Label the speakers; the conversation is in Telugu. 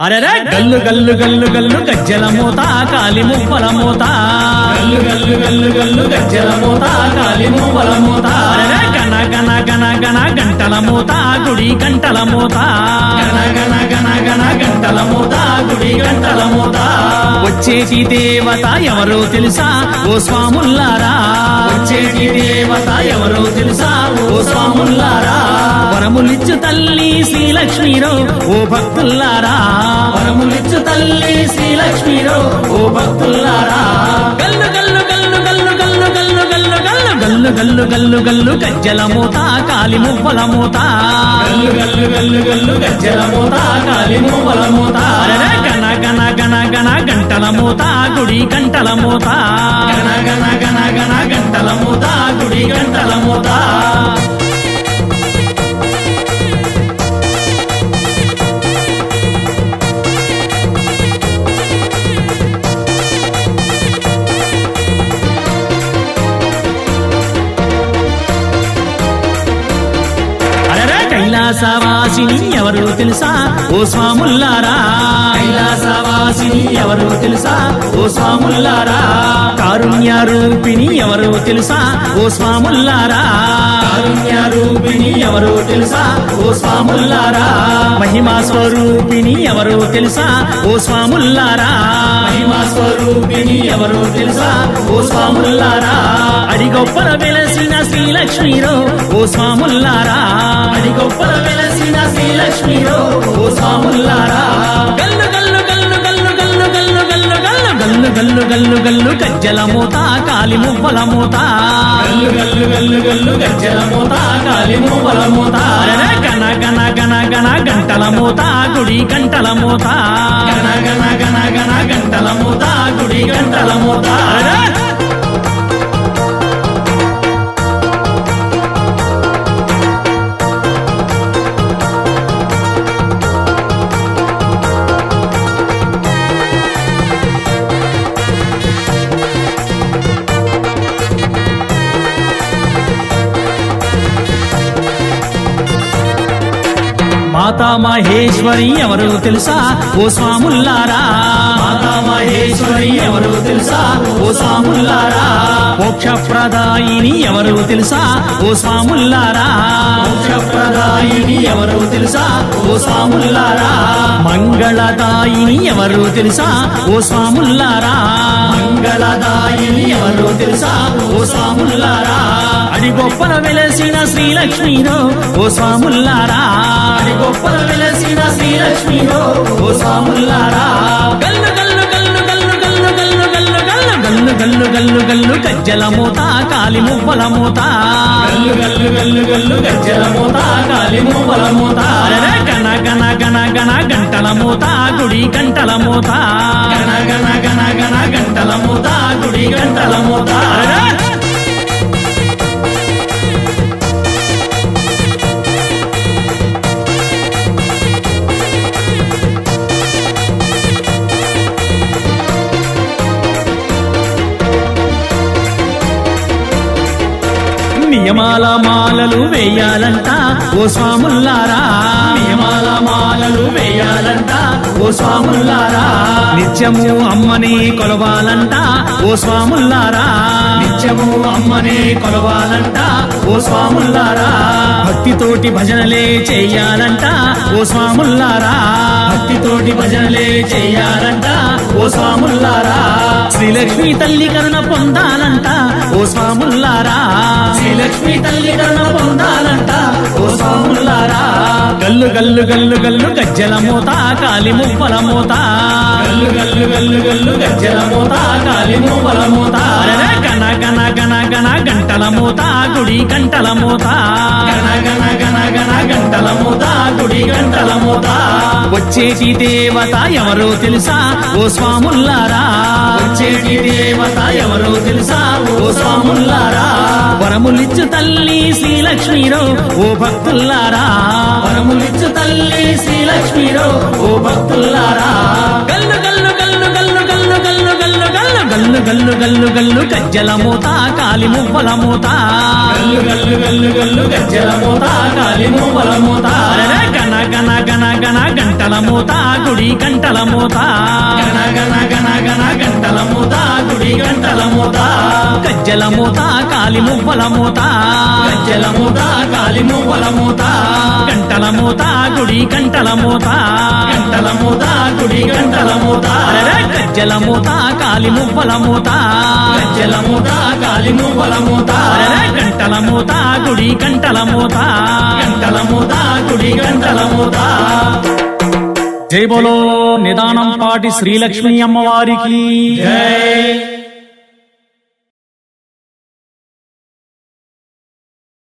Speaker 1: అరెరే గల్లు గల్లు గల్లు గల్లు గజ్జల మోత కాలి మువ్వల మోత
Speaker 2: గల్లు గల్లు గల్లు గల్లు గజ్జల మోత కాలి మువ్వల మోత
Speaker 1: అరెరే గణ గణ గణ గణ గంటల మోత గుడి గంటల మోత
Speaker 2: గణ గణ గణ గణ గంటల మోత గుడి గంటల మోత
Speaker 1: వచ్చేటి దేవత ఎవరో తెలుసా ఓ స్వాముల్లారా
Speaker 2: వచ్చేటి దేవత ఎవరో తెలుసా ఓ స్వాముల్లారా
Speaker 1: వరములిచ్చు తల్లి శ్రీలక్ష్మీరో ఓ భక్తుల్లారా
Speaker 2: వరములిచ్చు తల్లి శ్రీలక్ష్మీరో ఓ భక్తుల్లారా
Speaker 1: గల్లు గల్లు గల్లు గల్లు గల్లు గల్లు గల్లు గల్లు గల్లు గల్లు గల్లు గజ్జల మోత కాలి మువ్వల మోత
Speaker 2: గల్లు గల్లు గల్లు గల్లు గజ్జల మోత కాలి మువ్వల మోత
Speaker 1: అరెరే గణ గణ గణ గణ గంటల మోత గుడి గంటల మోత
Speaker 2: గణ గణ గణ గణ గంటల మోత గుడి గంటల మోత
Speaker 1: కైలాసవాసిని ఎవరు తెలుసా ఓ స్వాముల్లారా
Speaker 2: కైలాసవాసిని ఎవరు తెలుసా ఓ స్వాముల్లారా
Speaker 1: కారుణ్య రూపిణి ఎవరు తెలుసా ఓ స్వాముల్లారా
Speaker 2: కారుణ్య రూపిణి ఎవరు తెలుసా ఓ స్వాముల్లారా
Speaker 1: మహిమా స్వరూపిణి ఎవరు తెలుసా ఓ స్వాముల్లారా
Speaker 2: మహిమా స్వరూపిణి ఎవరు తెలుసా ఓ స్వాముల్లారా
Speaker 1: అడిగొప్పల వెలసిన శ్రీలక్ష్మీరో ఓ స్వాముల్లారా
Speaker 2: అడిగొప్పల వెలసిన శ్రీలక్ష్మీరో ఓ స్వాముల్లారా
Speaker 1: గల్లు గల్లు గల్లు గల్లు గల్లు గల్లు గల్లు గల్లు గల్లు గల్లు గల్లు గల్లు గజ్జల మోత కాలి మువ్వల మోత
Speaker 2: గల్లు గల్లు గల్లు గల్లు గజ్జల మోత కాలి మువ్వల మోత
Speaker 1: అరెరే గణ గణ గణ గణ గంటల మోత గుడి గంటల మోత
Speaker 2: గణ గణ గణ గణ గంటల మోత గుడి గంటల మోత
Speaker 1: మాతా మహేశ్వరి ఎవరు తెలుసా ఓ స్వాముల్లారా
Speaker 2: మాతా మహేశ్వరి ఎవరు తెలుసా ఓ స్వాముల్లారా
Speaker 1: మోక్షప్రదాయిని ఎవరు తెలుసా ఓ స్వాముల్లారా
Speaker 2: మోక్షప్రదాయిని ఎవరు తెలుసా ఓ స్వాముల్లారా
Speaker 1: మంగళదాయిని ఎవరు తెలుసా ఓ స్వాముల్లారా
Speaker 2: మంగళదాయిని ఎవరు తెలుసా ఓ స్వాముల్లారా
Speaker 1: అడిగొప్పల వెలసిన శ్రీలక్ష్మీరో ఓ స్వాముల్లారా
Speaker 2: గొప్పల వెలసిన శ్రీలక్ష్మీరో ఓ స్వాముల్లారా
Speaker 1: గల్లు గల్లు గల్లు గల్లు గల్లు గల్లు గల్లు గల్లు గల్లు గల్లు గల్లు గజ్జల మోత కాలి మువ్వల మోత
Speaker 2: గల్లు గల్లు గల్లు గల్లు గజ్జల మోత కాలి మువ్వల మోత
Speaker 1: అరెరే గణ గణ గణ గణ గంటల మోత గుడి గంటల మోత
Speaker 2: గణ గణ గణ గణ గంటల మోత గుడి గంటల మోత
Speaker 1: నియమాల మాలలు వేయాలంట ఓ స్వాముల్లారా
Speaker 2: నియమాల మాలలు వేయాలంట ఓ స్వాముల్లారా
Speaker 1: నిత్యము అమ్మని కొలవాలంట ఓ స్వాముల్లారా
Speaker 2: నిత్యము అమ్మనే కొలవాలంట ఓ స్వాముల్లారా
Speaker 1: భక్తితోటి భజనలే చెయ్యాలంట ఓ స్వాముల్లారా
Speaker 2: భక్తితోటి భజనలే చెయ్యాలంట ఓ స్వాముల్లారా
Speaker 1: శ్రీలక్ష్మి తల్లి కరుణ పొందాలంట ఓ స్వాముల్లారా
Speaker 2: శ్రీలక్ష్మి తల్లి కరుణ పొందాలంట ఓ స్వాముల్లారా
Speaker 1: గల్లు గల్లు గల్లు గల్లు గజ్జల మోత కాలి మువ్వల మోత
Speaker 2: గల్లు గల్లు గల్లు గల్లు గజ్జల మోత కాలి మువ్వల మోత
Speaker 1: అరెరే గణ గణ గణ గణ గంటల మోత గుడి గంటల మోత
Speaker 2: గణ గణ గణ గణ గంటల మోత గుడి గంటల మోత
Speaker 1: వచ్చేటి దేవత ఎవరో తెలుసా ఓ స్వాముల్లారా
Speaker 2: వచ్చేటి దేవత ఎవరో తెలుసా ఓ స్వాముల్లారా
Speaker 1: వరములిచ్చు తల్లి శ్రీలక్ష్మీరో ఓ భక్తుల్లారా
Speaker 2: వరములిచ్చు తల్లి శ్రీలక్ష్మీరో ఓ భక్తుల్లారా
Speaker 1: గల్లు గల్లు గల్లు గల్లు గల్లు గల్లు గల్లు గల్లు గల్లు గల్లు గల్లు గల్లు గజ్జల మోత కాలి మువ్వల మోత
Speaker 2: గల్లు గల్లు గల్లు గల్లు గజ్జల మోత కాలి మువ్వల మోత
Speaker 1: అరెరే గణ గణ గణ గణ గంటల మూత గుడి గంటల మూత
Speaker 2: గణ గణ గణ గణ గంటల మూత గుడి గంటల మూత
Speaker 1: గజ్జల మూత కాలి మువ్వల మూత
Speaker 2: గజ్జల మూత కాలి మువ్వల మూత
Speaker 1: గంటల మూత గుడి గంటల మూత
Speaker 2: గంటల మూత గుడి గంటల మూత
Speaker 1: గజ్జల మూత కాలి మువ్వల మూత
Speaker 2: గజ్జల మూత కాలి మువ్వల మూత
Speaker 1: గంటల మూత గుడి గంటల మూత
Speaker 2: గంటల మూత గుడి గంటల మూత
Speaker 1: జై బోలో నిదానం పాటి శ్రీలక్ష్మీ అమ్మవారికి
Speaker 2: జై